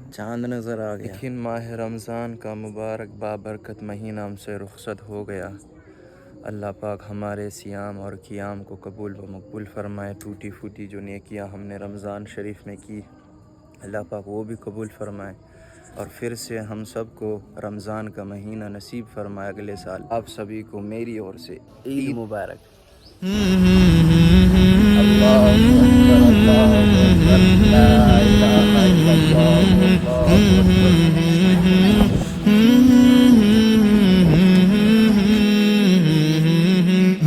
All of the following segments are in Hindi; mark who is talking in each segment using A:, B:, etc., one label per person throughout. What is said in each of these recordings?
A: चांद नज़र आ गया। लेकिन माह रमज़ान का मुबारक बाबरकत महीना हमसे रुखसत हो गया। अल्लाह पाक हमारे सियाम और क़ियाम को कबूल व मकबूल फ़रमाए। टूटी फूटी जो नेकियां हमने रमज़ान शरीफ में की, अल्लाह पाक वो भी कबूल फ़रमाए और फिर से हम सब को रमज़ान का महीना नसीब फ़रमाए अगले साल। आप सभी को मेरी ओर से ईद मुबारक। अल्लाहु अकबर, अल्लाहु अकबर, ला इलाहा इल्लल्लाह, अल्लाहु अकबर।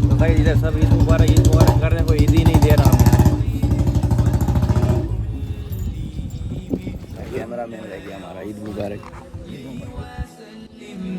B: तो भाई इधर सब ईद मुबारक करने को ईद ही नहीं दे रहा हूँ।
A: कैमरा मैन रह गया हमारा। ईद मुबारक।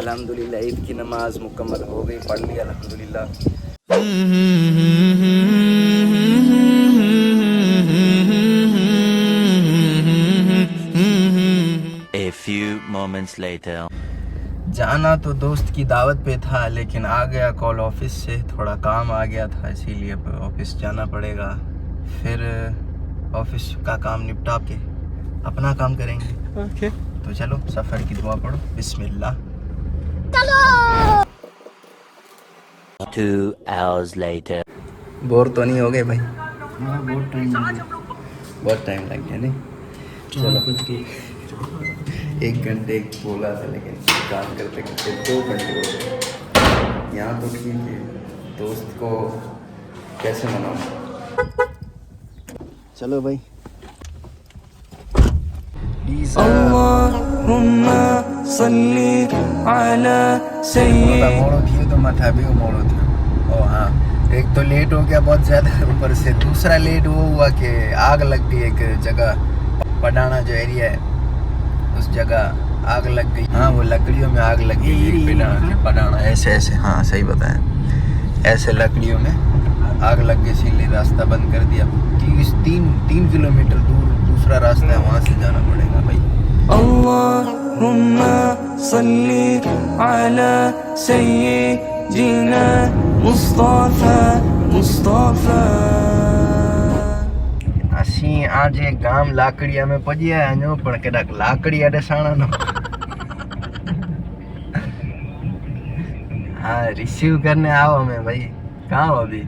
A: अल्हम्दुलिल्लाह ईद की नमाज मुकम्मल हो गई, पढ़ ली अल्हम्दुलिल्लाह।
C: A few moments later.
A: जाना तो दोस्त की दावत पे था, लेकिन आ गया कॉल ऑफिस से, थोड़ा काम आ गया था, इसीलिए ऑफिस जाना पड़ेगा। फिर ऑफिस का काम निपटा के अपना काम करेंगे।
B: ओके।
A: तो चलो सफ़र की दुआ पढ़ो, बिस्मिल्लाह।
C: 2 hours later.
A: बोर तो नहीं हो गए भाई?
B: हाँ
A: बहुत टाइम लग गया नहीं? चलो 1 घंटे बोला था, लेकिन काम करते करते 2 घंटे हो गए। यहाँ तो ठीक है, दोस्त को कैसे मनाऊं? चलो भाई।
D: अल्लाहुम्मा सल्ली अला सय्यिद।
A: मोड़ो थियो तो मथा भी मोड़ो थियो। ओ हाँ, एक तो लेट हो गया बहुत ज़्यादा, ऊपर से दूसरा लेट वो हुआ कि आग लग गई एक जगह, पडाना जो एरिया है उस जगह आग लग गई। हाँ, वो लकड़ियों में आग लग गई। पडाना ऐसे ऐसे, हाँ सही बताया, ऐसे लकड़ियों में आग लग गई, इसीलिए रास्ता बंद कर दिया। 3 किलोमीटर दूर दूसरा रास्ता है, वहाँ से जाना पड़ेगा भाई।
D: अल्लाहुम्मा सल्ली अला सय्यिदिना मुस्तफा मुस्तफा।
A: असी आज एक गाम लाकड़िया में पहुंचा है, पर कदाक लाकड़िया डसाणा नो। हाँ, रिसीव करने आओ हमें भाई। कहाँ हो अभी?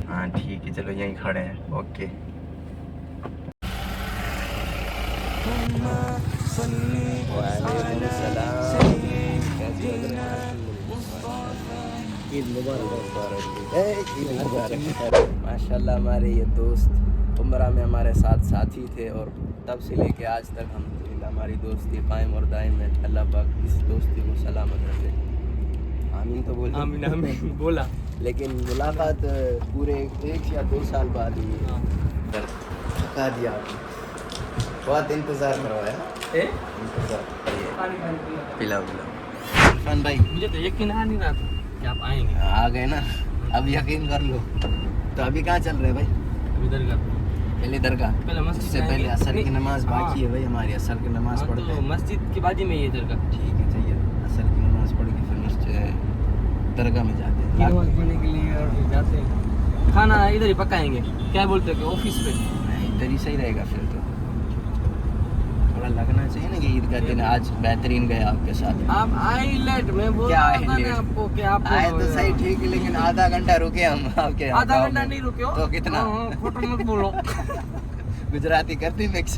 A: हाँ ठीक है, चलो यहीं खड़े हैं। ओके।
B: ईद मुबारक।
A: माशाल्लाह हमारे ये दोस्त उम्रा में हमारे साथी थे, और तब से लेके आज तक अल्हम्दुलिल्लाह हमारी दोस्ती कायम और दायम है। अल्लाह पाक इस दोस्ती को सलामत रखे। आमीन तो बोल।
B: आमीन आमीन बोला।
A: लेकिन मुलाकात पूरे 1 या 2 साल बाद हुई है। थका दिया आपने, बहुत इंतज़ार करवाया। इंतज़ार पिलाओ इरफान भाई।
B: मुझे तो यकीन आ नहीं रहा था कि आप आएंगे।
A: आ गए ना, अब यकीन कर लो। तो अभी कहाँ चल रहे हैं भाई?
B: अभी दरगाह
A: पहले दरगाह,
B: पहले मस्जिद
A: उससे पहले असर की नमाज बाकी है भाई हमारी। असर की नमाज पढ़
B: तो
A: के
B: मस्जिद के बाजू में ये दरगाह।
A: ठीक है, चाहिए असर की नमाज पढ़ के फिर मस्जिद दरगाह में जाते हैं।
B: नमाज पढ़ने के लिए और फिर जाते हैं। खाना इधर ही पकाएंगे, क्या बोलते हो कि ऑफिस पे?
A: नहीं, इधर ही सही रहेगा फिर तो। थोड़ा लगना चाहिए ना कि ईद का दिन आज बेहतरीन गया आपके साथ।
B: आप आए लेट, मैं बोल
A: क्या
B: रहा
A: आए
B: था
A: लेट?
B: ना आपको कि आप
A: आए तो सही ठीक है, लेकिन आधा घंटा रुके हम आपके यहाँ।
B: आधा
A: गाँव
B: घंटा
A: में।
B: नहीं रुके हो
A: तो कितना?
B: फोटो मत बोलो।
A: गुजराती करती फिक्स।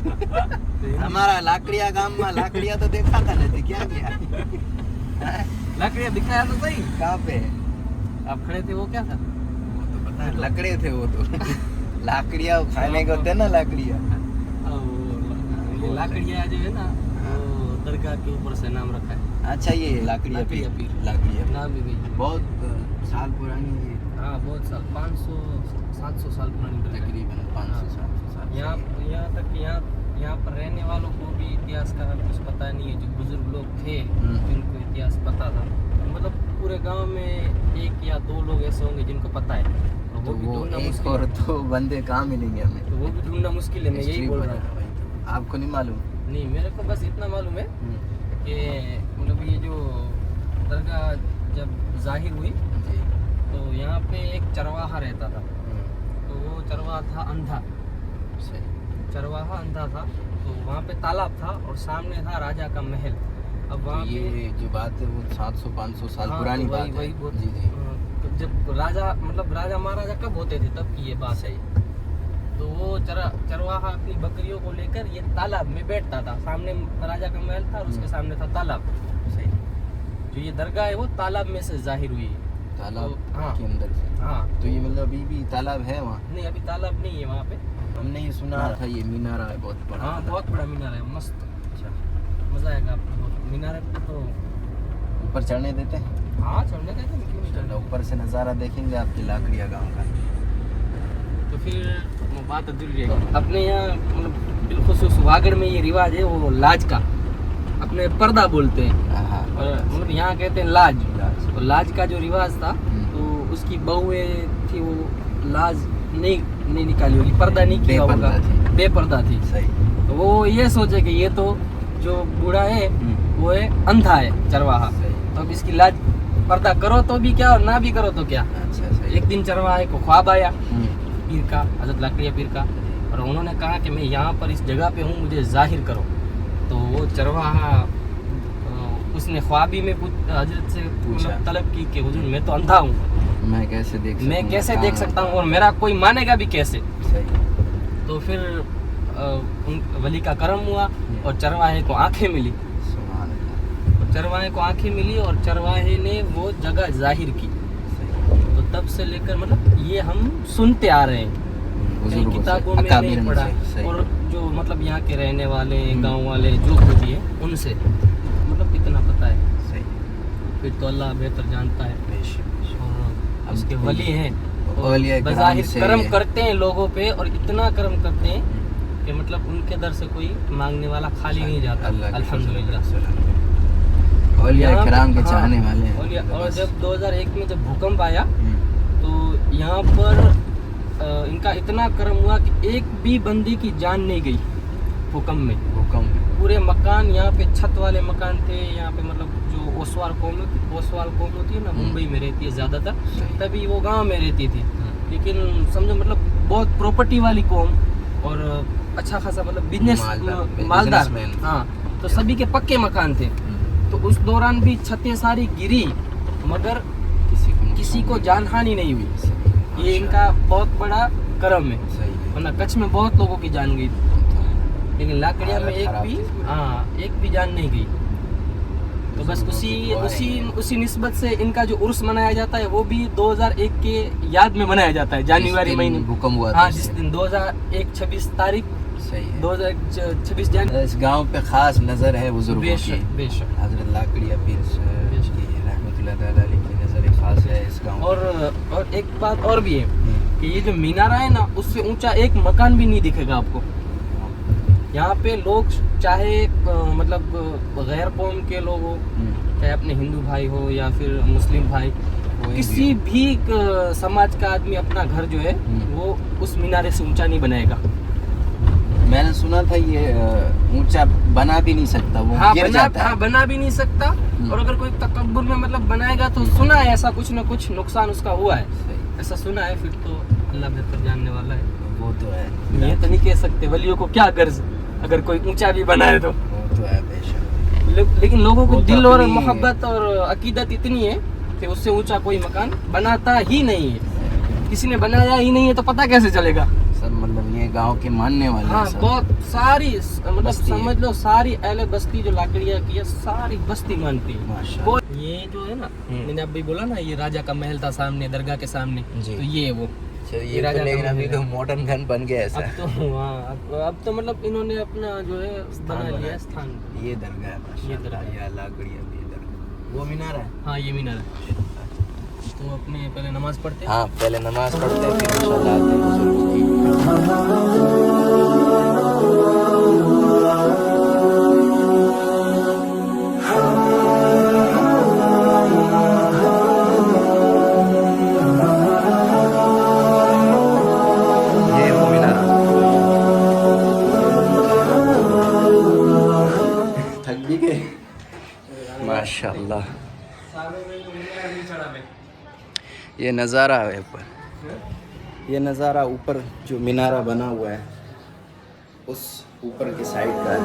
A: हमारा लाकड़िया गांव में लाकड़िया तो देखा था नहीं, क्या किया?
B: लकड़ियाँ दिखाया तो सही।
A: कहाँ पे?
B: आप खड़े थे, वो क्या था?
A: वो तो पता है, लकड़े थे वो तो। लाकड़िया खाने को होते ना, लाकड़िया।
B: ये लाकड़िया जो है ना, वो दरगाह के ऊपर से नाम रखा है।
A: अच्छा, ये लाकड़िया
B: लाकड़िया
A: पीर।
B: पीर।
A: लाकड़िया
B: नाम भी वही।
A: बहुत साल पुरानी
B: हाँ बहुत साल, 500-700 साल पुरानी दरगाह है।
A: तकरीबन 500-700 साल।
B: यहाँ तक कि यहाँ पर रहने वालों को भी इतिहास का कुछ पता नहीं है। जो बुजुर्ग लोग थे जिनको इतिहास पता था, मतलब पूरे गांव में 1 या 2 लोग ऐसे होंगे जिनको पता है। और
A: तो
B: वो भी
A: वो
B: ढूंढना
A: एक
B: मुश्किल
A: और
B: है।
A: तो बंदे कहाँ मिलेंगे हमें?
B: तो वो भी ढूंढना मुश्किल है, मैं यही
A: हिस्ट्री
B: बोल रहा
A: बता
B: हूँ।
A: भाई, तो आपको नहीं मालूम?
B: नहीं, मेरे को बस इतना मालूम है कि मतलब ये जो दरगाह जब जाहिर हुई
A: जी।
B: तो यहाँ पे एक चरवाहा रहता था। तो वो चरवाहा था अंधा,
A: सही।
B: चरवाहा अंधा था। तो वहाँ पे तालाब था और सामने था राजा का महल। अब
A: तो
B: वहाँ पे
A: ये जो बात है वो 700-500 साल
B: हाँ,
A: पुरानी
B: तो
A: बात है।
B: वही
A: जी जी।
B: तो जब राजा मतलब राजा महाराजा कब होते थे तब की ये बात है। तो वो चरवाहा अपनी बकरियों को लेकर ये तालाब में बैठता था। सामने राजा का महल था और उसके सामने था तालाब।
A: सही।
B: जो ये दरगाह है वो तालाब में से जाहिर हुई है।
A: तालाब
B: तो, हाँ।
A: के अंदर से।
B: हाँ,
A: तो ये मतलब अभी भी तालाब है वहाँ?
B: नहीं अभी तालाब नहीं है वहाँ पे।
A: हमने ये सुना था ये मीनारा है बहुत बड़ा।
B: हाँ, बहुत बड़ा मीनार है, मस्त,
A: अच्छा।
B: मजा आएगा आपको। बहुत मीनार पे तो
A: ऊपर चढ़ने देते हैं?
B: हाँ चढ़ने देते हैं, क्यों नहीं
A: चलो
B: चढ़ने।
A: ऊपर से नज़ारा देखेंगे आपकी लाकड़िया गांव का।
B: तो फिर वो बात अधूरी रहेगी। अपने यहाँ मतलब बिलखुसूस वागड़ में ये रिवाज है वो लाज का, अपने पर्दा बोलते हैं
A: हाँ।
B: और मतलब यहाँ कहते हैं लाज। तो लाज का जो रिवाज था तो उसकी बहुएं थी, वो लाज नहीं निकाली होगी, पर्दा नहीं किया होगा, बेपर्दा थी।
A: सही।
B: तो वो ये सोचे कि ये तो जो बूढ़ा है वो है अंधा है चरवाहा,
A: सही।
B: तो अब इसकी लाज पर्दा करो तो भी क्या और ना भी करो तो क्या।
A: अच्छा सही।
B: एक दिन चरवाहे को ख्वाब आया पीर का, हजरत लाकड़िया पीर का, और उन्होंने कहा कि मैं यहाँ पर इस जगह पे हूँ, मुझे जाहिर करो। तो वो चरवाहा उसने ख्वाबी में हजरत से
A: पूछा।
B: तलब की कि हुजूर मैं तो अंधा हूँ,
A: मैं कैसे देख
B: सकता हूँ और मेरा कोई मानेगा भी कैसे।
A: सही।
B: तो फिर उन वली का करम हुआ और चरवाहे को आंखें मिली।
A: सुभान अल्लाह।
B: चरवाहे को आंखें मिली और चरवाहे ने वो जगह जाहिर की।
A: सही।
B: तो तब से लेकर मतलब ये हम सुनते आ रहे हैं, कहीं
A: बुजुर्गों से,
B: किताबों में
A: अकाबिर
B: नहीं पढ़ा।
A: से, सही।
B: और जो मतलब यहाँ के रहने वाले गांव वाले जो कुछ भी है उनसे मतलब इतना पता है।
A: सही।
B: फिर तो अल्लाह बेहतर जानता है।
A: बेशक।
B: और उसके
A: हम
B: वली हैं
A: औलिया
B: और
A: किराम
B: बज़ाहिर
A: से-
B: करम करते हैं लोगों पे, और इतना करम करते हैं कि मतलब उनके दर से कोई मांगने वाला खाली नहीं जाता।
A: अल्लाह के
B: अल्हम्दुलिल्लाह।
A: फजल। औलिया
B: यहाँ-
A: किराम के
B: हाँ,
A: चाहने वाले हैं।
B: औलिया। और
A: बस।
B: जब 2001 में जब भूकंप आया तो यहाँ पर इनका इतना करम हुआ कि एक भी बंदे की जान नहीं गई भूकंप में।
A: भूकंप।
B: पूरे मकान यहाँ पे छत वाले मकान थे। यहाँ पे मतलब जो ओसवाल कौम होती है ना, मुंबई में रहती है ज़्यादातर,
A: सही।
B: तभी वो गांव में रहती थी। लेकिन समझो मतलब बहुत प्रॉपर्टी वाली कौम और अच्छा खासा मतलब बिजनेस मालदार।
A: businessman।
B: हाँ, तो सभी के पक्के मकान थे। तो उस दौरान भी छतें सारी गिरी मगर किसी को जान हानि नहीं हुई। ये इनका बहुत बड़ा करम है,
A: सही है।
B: वरना कच्छ में बहुत लोगों की जान गई, लेकिन लाकड़िया में
A: हालत
B: एक
A: खराब
B: भी
A: थी।
B: एक भी जान नहीं गई। तो बस उसी निस्बत से इनका जो उर्स मनाया जाता है वो भी 2001 के याद में मनाया जाता है, जनवरी महीने।
A: भूकंप हुआ था।
B: हाँ, जिस दिन 2001 26 तारीख
A: सही है।
B: 2026 जनवरी।
A: इस गांव पे खास नजर है बुजुर्गों की।
B: बेशक बेशक।
A: हजरत लाकड़िया पीर
B: बेशक।
A: की रहमतुल्लाह तआला अलैह की नजर खास है इस गांव
B: और एक बात और भी है कि ये जो मीनारा है ना, उससे ऊंचा एक मकान भी नहीं दिखेगा आपको। यहाँ पे लोग चाहे मतलब गैर कौम के लोग हो, चाहे अपने हिंदू भाई हो या फिर मुस्लिम भाई, किसी भी समाज का आदमी अपना घर जो है वो उस मीनारे से ऊंचा नहीं बनाएगा।
A: मैंने सुना था ये ऊंचा बना भी नहीं सकता, वो गिर जाता है।
B: बना भी नहीं सकता। और अगर कोई तकब्बुर में मतलब बनाएगा तो सुना है ऐसा कुछ ना कुछ नुकसान उसका हुआ है,
A: सही।
B: ऐसा सुना है। फिर तो अल्लाह बेहतर जानने वाला है।
A: वो तो है।
B: ये तो नहीं कह सकते वलियों को क्या गर्ज अगर कोई ऊंचा भी बनाए तो।
A: वो तो है बेशक।
B: लेकिन लोगों को
A: वो तो
B: दिल और
A: अपनी-
B: मोहब्बत और अकीदत इतनी है कि उससे ऊंचा कोई मकान बनाता ही नहीं है। किसी ने बनाया ही नहीं है तो पता कैसे चलेगा।
A: सब मतलब ये गांव के मानने वाले
B: हाँ,
A: हैं सब।
B: बहुत सारी मतलब
A: बस्ती है।
B: समझ लो सारी अहले बस्ती जो लाकड़िया की है सारी बस्ती मानती है।
A: माशाअल्लाह।
B: ये जो है ना, मैंने अभी बोला ना ये राजा का महल था सामने दरगाह के सामने,
A: जी।
B: तो ये है वो।
A: ये
B: राजा
A: तो लेकिन
B: का
A: अभी
B: महल
A: तो
B: है।
A: मॉडर्न गन बन गया ऐसा।
B: अब तो हाँ, अब तो मतलब इन्होंने अपना जो है बना लिया है स्थान।
A: ये दरगाह है माशाअल्लाह।
B: दरगाह।
A: ये लाकड़िया भी दरगाह। वो मीनार है।
B: हाँ, ये मीनार है। तो अपने पहले नमाज पढ़ते हैं।
A: हाँ पहले नमाज पढ़ते हैं फिर इंशाल्लाह आते हैं बुजुर्गों की। ये वो मीनार थक भी गए माशाल्लाह। ये नज़ारा है ऊपर, ये नज़ारा ऊपर जो मीनारा बना हुआ है उस ऊपर की साइड का है।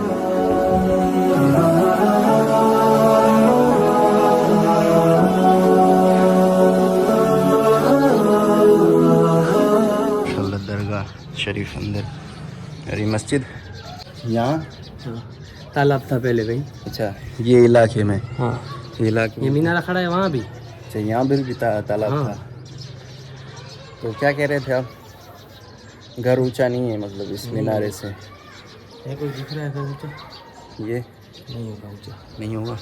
A: माशाल्लाह दरगाह शरीफ अंदर, अरे मस्जिद यहाँ
B: तालाब था पहले भाई।
A: अच्छा ये इलाके में,
B: हाँ
A: ये इलाके
B: ये
A: में
B: मीनारा खड़ा है वहाँ भी।
A: अच्छा यहाँ भी तालाब
B: हाँ।
A: था। तो क्या कह रहे थे आप? घर ऊंचा नहीं है मतलब इस मीनारे से?
B: ये कोई दिख रहा है फिर ऊँचा?
A: ये
B: नहीं होगा ऊँचा।
A: नहीं होगा।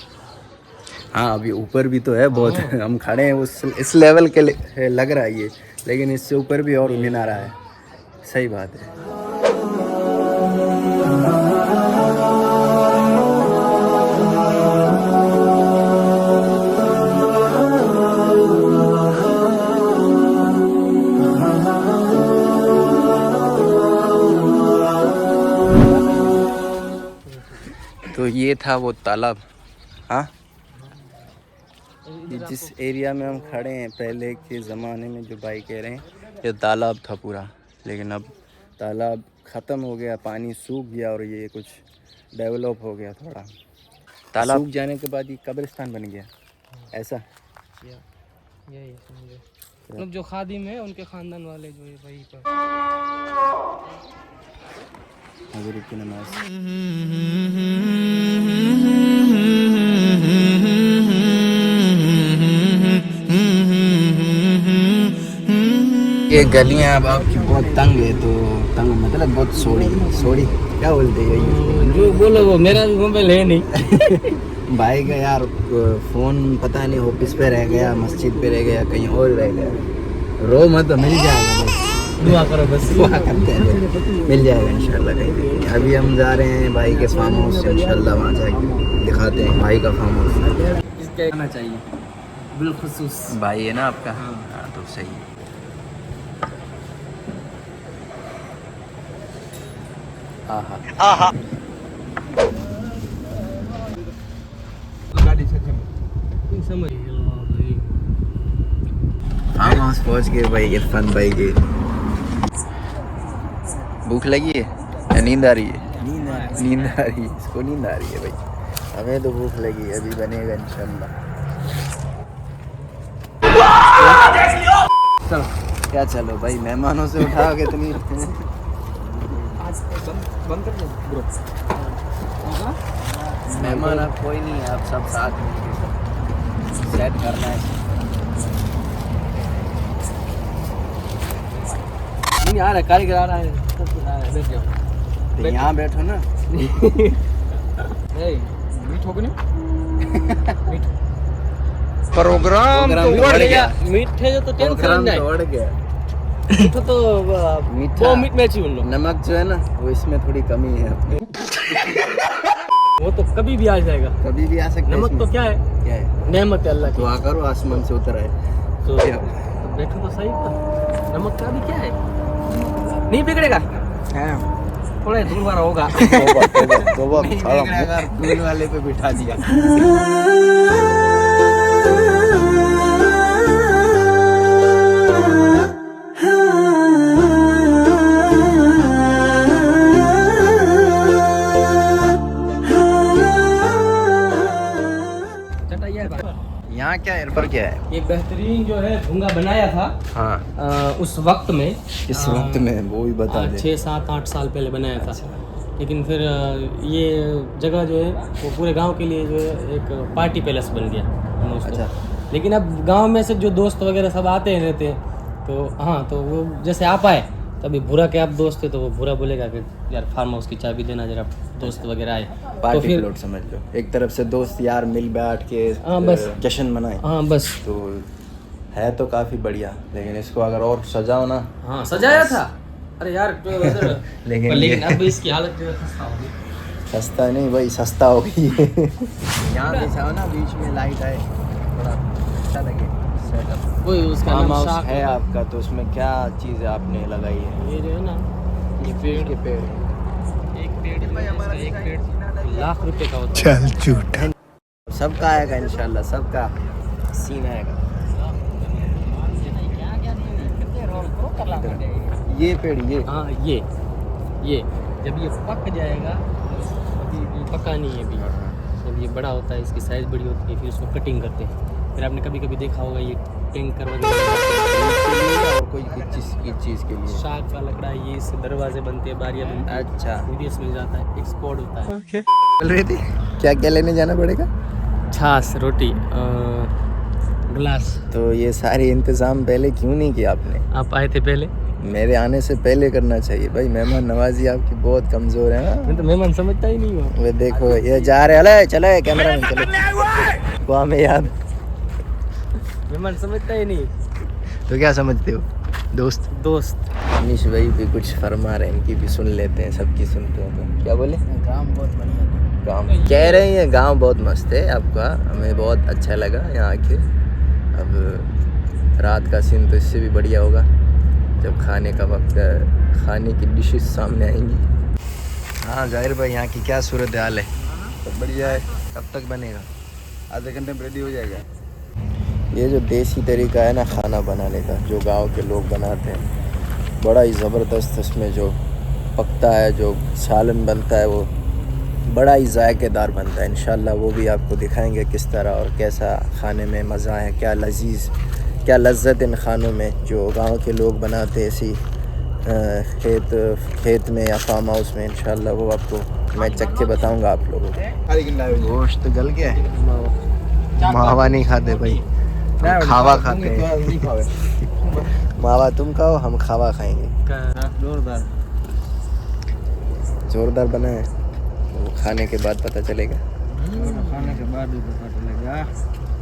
A: हाँ अभी ऊपर भी तो है बहुत, हम खड़े हैं उस इस लेवल के लग रहा है ये, लेकिन इससे ऊपर भी और मीनारा है। सही बात है। तो ये था वो तालाब। हाँ ये जिस एरिया में हम खड़े हैं पहले के ज़माने में जो भाई कह रहे हैं ये तालाब था पूरा, लेकिन अब तालाब ख़त्म हो गया, पानी सूख गया और ये कुछ डेवलप हो गया थोड़ा। तालाब सूख जाने के बाद ये कब्रिस्तान बन गया ऐसा।
B: यही समझे मतलब जो खादिम है उनके खानदान वाले जो है वही पर।
A: मगरिब की नमाज। ये गलियां अब आपकी बहुत तंग है, तो तंग मतलब बहुत सोड़ी क्या बोलते हैं ये?
B: जो बोलो वो, मेरा भी मोबाइल है नहीं।
A: भाई का यार फ़ोन पता नहीं ऑफिस पे रह गया, मस्जिद पे रह गया, कहीं और रह गया। रो मत, तो मिल जाएगा बस,
B: दुआ करो बस।
A: दुआ करते हैं मिल जाएगा इंशाल्लाह कहीं। अभी हम जा रहे हैं भाई के फार्म हाउस से, इंशाल्लाह वहाँ जाके दिखाते हैं भाई का फार्म हाउस।
B: इसका आना चाहिए बिलखुसूस।
A: भाई है ना आपका? हाँ तो सही है। आहा
B: समझ
A: फार्म हाउस पहुँच गए भाई इरफान भाई के। भूख लगी है या नींद आ रही है? नींद आ रही है, इसको नींद आ रही है भाई। हमें तो भूख लगी है, अभी बनेगा इंशाल्लाह। चलो क्या, चलो भाई मेहमानों से उठा के इतनी
B: बंद कर दो ब्रो।
A: मेहमान आप कोई नहीं है, आप सब साथ मिलके सेट करना है।
B: नहीं आ रहा है, कारीगर आ रहा है, सब कुछ आ रहा है। बैठ जाओ,
A: तो यहाँ बैठो ना।
B: मीठ हो गया मीठ
A: प्रोग्राम तो बढ़ गया।
B: मीठे जो तो टेंशन
A: प्रोग्राम
B: नहीं
A: तो बढ़ गया।
B: मीठा तो
A: मीठा
B: वो मीठ में चाहिए उन लोग।
A: नमक जो है ना वो इसमें थोड़ी कमी है,
B: वो तो कभी भी आ जाएगा,
A: कभी भी आ सकता है।
B: नमक तो क्या है,
A: क्या है?
B: नेमत है अल्लाह की।
A: दुआ करो आसमान से उतर आए।
B: तो बैठो तो सही था। नमक का भी क्या है, नहीं बिगड़ेगा, थोड़ा दूर वाला होगा।
A: दूर वाले पे बिठा दिया। यहाँ क्या है, पर क्या है?
B: ये बेहतरीन जो है भूंगा बनाया था
A: हाँ
B: उस वक्त में।
A: इस वक्त में वो भी बता दे।
B: 6, 7, 8 साल पहले बनाया था। लेकिन फिर ये जगह जो है वो पूरे गांव के लिए जो है एक पार्टी पैलेस बन गया उसको।
A: अच्छा।
B: लेकिन अब गांव में से जो दोस्त वगैरह सब आते हैं रहते हैं, तो हाँ, तो वो जैसे आप आए तभी भूरा के आप दोस्त थे, तो वो भूरा बोलेगा कि यार फार्म हाउस की चाबी देना जरा, दोस्त वगैरह आए तो
A: पार्टी
B: फिर
A: प्लॉट समझ लो, एक तरफ से दोस्त यार मिल बैठ के
B: हाँ, बस
A: जश्न मनाए।
B: हाँ बस।
A: तो है तो काफ़ी बढ़िया, लेकिन इसको अगर और सजाओ ना।
B: हाँ सजाया था। अरे यार
A: लेकिन
B: लेकिन अब इसकी हालत जो है खस्ता होगी।
A: सस्ता नहीं भाई, सस्ता हो गई है। यहाँ बिछाओ ना, बीच में लाइट आए, थोड़ा अच्छा लगे सेटअप।
B: वही उसका
A: फार्म
B: नाम
A: हाउस
B: शाख
A: है
B: होगा।
A: आपका, तो उसमें क्या चीज़ आपने लगाई है?
B: ये जो है ना, ये पेड़
A: के पेड़
B: एक पेड़ जो है, इसका एक पेड़ लाख रुपए का होता है।
A: चल झूठा। सबका आएगा इंशाल्लाह, सबका सीन आएगा। ये पेड़, ये
B: हाँ ये जब ये पक जाएगा, अभी ये पका नहीं है अभी, जब ये बड़ा होता है, इसकी साइज़ बड़ी होती है, फिर उसको कटिंग करते हैं। फिर आपने कभी कभी देखा होगा ये टैंकर वगैरह
A: और कोई चीज़ के लिए।
B: शाख का लकड़ा, ये इससे दरवाजे बनते हैं, बारियाँ बनती हैं,
A: अच्छा,
B: विदेश में जाता है, एक्सपोर्ट होता है।
A: चल रही थी। क्या क्या लेने जाना पड़ेगा?
B: छाछ, रोटी, गिलास।
A: तो ये सारे इंतज़ाम पहले क्यों नहीं किया आपने?
B: आप आए थे पहले?
A: मेरे आने से पहले करना चाहिए भाई। मेहमान नवाजी आपकी बहुत कमज़ोर है ना।
B: मैं तो मेहमान समझता ही नहीं हूँ।
A: वे देखो ये जा रहे, अले चले कैमरा में, चलो को हमें याद।
B: मेहमान समझता ही नहीं।
A: तो क्या समझते हो दोस्त? अनीश भाई भी कुछ फरमा रहे हैं, इनकी भी सुन लेते हैं, सबकी सुनते हैं। तो क्या बोले?
B: काम बहुत बढ़िया है।
A: गाँव कह रहे हैं, गांव बहुत मस्त है आपका, हमें बहुत अच्छा लगा यहाँ आके। अब रात का सीन तो इससे भी बढ़िया होगा जब खाने का वक्त, खाने की डिशेस सामने आएंगी। हाँ जाहिर भाई, यहाँ की क्या सूरत हाल है? तो बढ़िया है। कब तक बनेगा?
E: आधे घंटे में रेडी हो जाएगा।
A: ये जो देसी तरीका है ना खाना बनाने का, जो गांव के लोग बनाते हैं, बड़ा ही ज़बरदस्त। इसमें जो पकता है, जो सालन बनता है, वो बड़ा ही जायकेदार बनता है। इंशाल्लाह वो भी आपको दिखाएंगे किस तरह और कैसा खाने में मज़ा है, क्या लजीज, क्या लज्जत इन खानों में जो गांव के लोग बनाते हैं ऐसी खेत में या फार्म हाउस में। इंशाल्लाह वो आपको मैं चख के बताऊंगा आप लोगों को। गोश्त गल गया है, मावा नहीं खाते भाई, हम खावा खाते हैं। मावा तुम खाओ, हम खावा खाएंगे। जोरदार बना है, वो खाने के बाद पता चलेगा।
E: खाने के बाद भी पता चलेगा।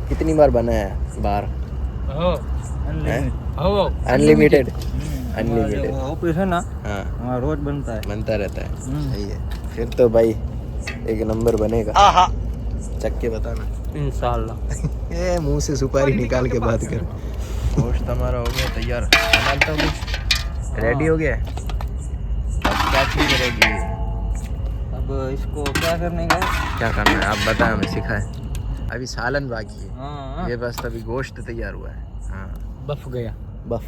A: कितनी बार बना है बाहर? अनलिमिटेड। अनलिमिटेड
E: ऑफिस है ना,
A: हाँ,
E: वहाँ रोज बनता है।
A: बनता रहता है। सही है, फिर तो भाई एक नंबर बनेगा। चख के बताना
B: इंशाल्लाह।
A: ए मुंह से सुपारी निकाल के बात कर। गोश्त हमारा हो गया तैयार, तो कुछ रेडी हो गया है। अब क्या चीज़ रेडी है?
E: अब इसको क्या करने का?
A: क्या करना है आप बताएं, हमें सिखाएं। अभी सालन बाकी है,
E: हाँ
A: ये बस अभी गोश्त तैयार हुआ है। हाँ,
B: बफ गया।
A: बफ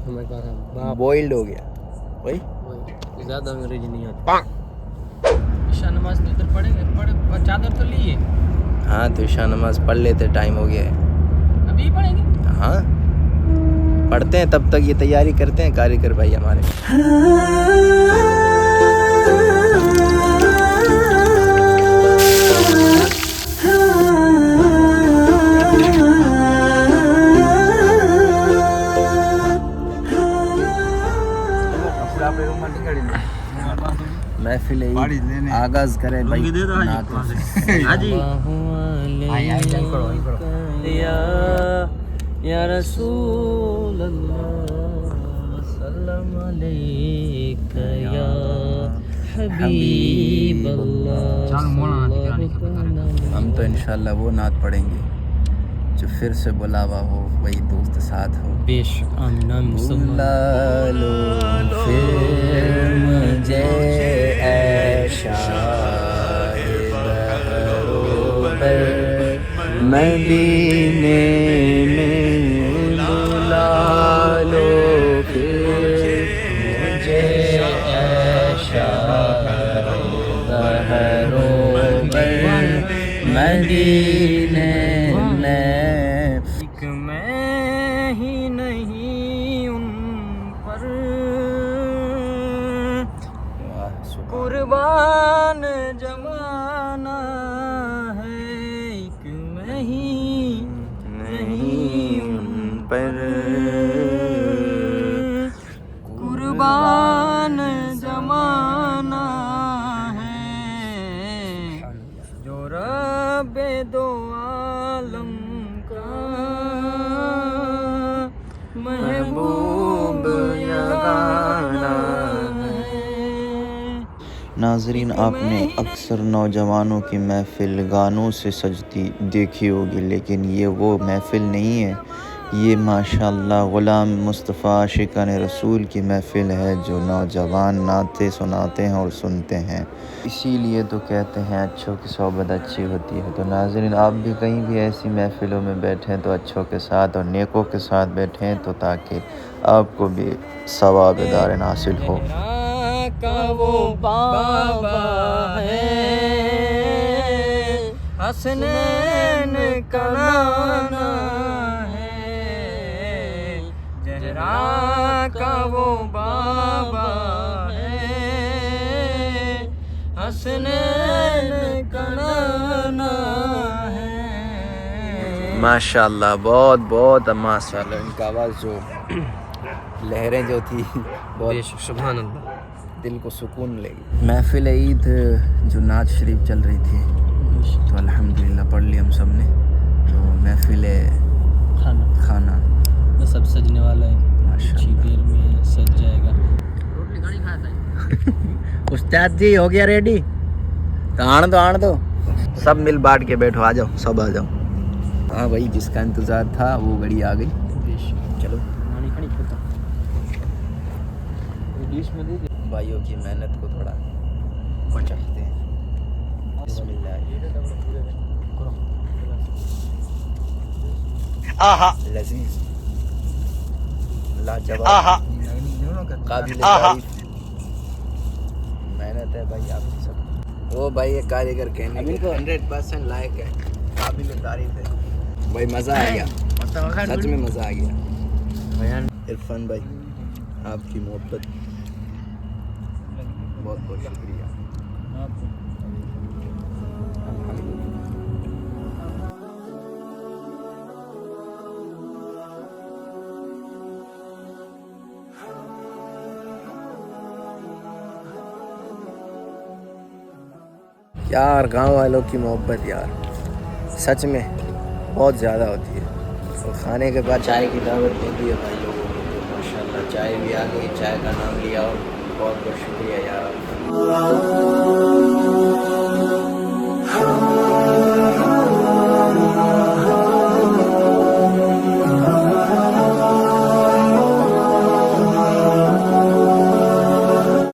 B: हमें कहा बाप
A: बॉइल्ड हो गया वही।
B: ज़्यादा अंग्रेजी नहीं आती। ईशा नमाज तो इधर पढ़े चादर तो लिए।
A: हाँ तो ईशा नमाज पढ़ लेते, टाइम हो गया है।
B: अभी पढ़ेंगे?
A: हाँ पढ़ते हैं, तब तक ये तैयारी करते हैं कारीगर भाई हमारे। महफिल आगाज करें भाई नातों से।
B: या रसूल अल्लाह सल्लम अलैका या हबीब अल्लाह।
A: हम तो इंशाल्लाह वो नात पढ़ेंगे जो फिर से बुलावा हो, वही दोस्त साथ हो। बुला लो फिर मुझे ऐ शाहे बहरों मदीने में, बुला लो फिर मुझे ऐ शाहे बहरों मदीने में।
B: मैं ही नहीं उन पर कुर्बान जमाना है, एक मैं ही नहीं उन पर कुर्बान जमाना है, जो रब्बे दो आलम का
F: नाजरीन, आपने अक्सर नौजवानों की महफ़िल गानों से सजती देखी होगी, लेकिन ये वो महफ़िल नहीं है। ये माशाअल्लाह ग़ुलाम मुस्तफ़ा आशिक़ान रसूल की महफ़िल है, जो नौजवान नाते सुनाते हैं और सुनते हैं। इसीलिए तो कहते हैं अच्छों की सोबत अच्छी होती है। तो नाज़रीन, आप भी कहीं भी ऐसी महफ़िलों में बैठें तो अच्छों के साथ और नेकों के साथ बैठें, तो ताकि आपको भी सवाब दार हासिल हो।
E: का वो बाबा है, हसनैन का नाना है, जहरा का वो बाबा है, हसनैन का नाना है।
A: माशाल्लाह, बहुत बहुत माशाल्लाह, इनका आवाज़ जो लहरें जो थी बहुत
B: सुभान अल्लाह।
A: दिल को सुकून लगी। महफिल ईद जो नात शरीफ चल रही थी, तो अल्हम्दुलिल्लाह पढ़ ली हम सब ने। तो महफिल खाना
B: बस अब सजने वाला है,
A: माशाल्लाह।
B: कुछ देर में सज जाएगा।
A: उस्ताद जी हो गया रेडी? तो आन दो सब मिल बांट के बैठो, आ जाओ, सब आ जाओ। हाँ भाई, जिसका इंतज़ार था वो घड़ी आ गई। चलो भाइयों की मेहनत को थोड़ा चखते हैं। बिस्मिल्लाह। आहा, लजीज, लाजवाब, काबिल तारीफ मेहनत है भाई आपकी सब। वो भाई ये कारीगर कहने को 100% लायक है, काबिल तारीफ है भाई। मज़ा आ गया, सच में मज़ा आ गया। इरफान भाई, आपकी मोहब्बत, बहुत बहुत शुक्रिया। यार गांव वालों की मोहब्बत यार सच में बहुत ज़्यादा होती है। और खाने के बाद चाय की दावत दे दी है भाई लोगों को, तो माशाल्लाह चाय भी आ गई। चाय का नाम लिया और बहुत बहुत शुक्रिया यार।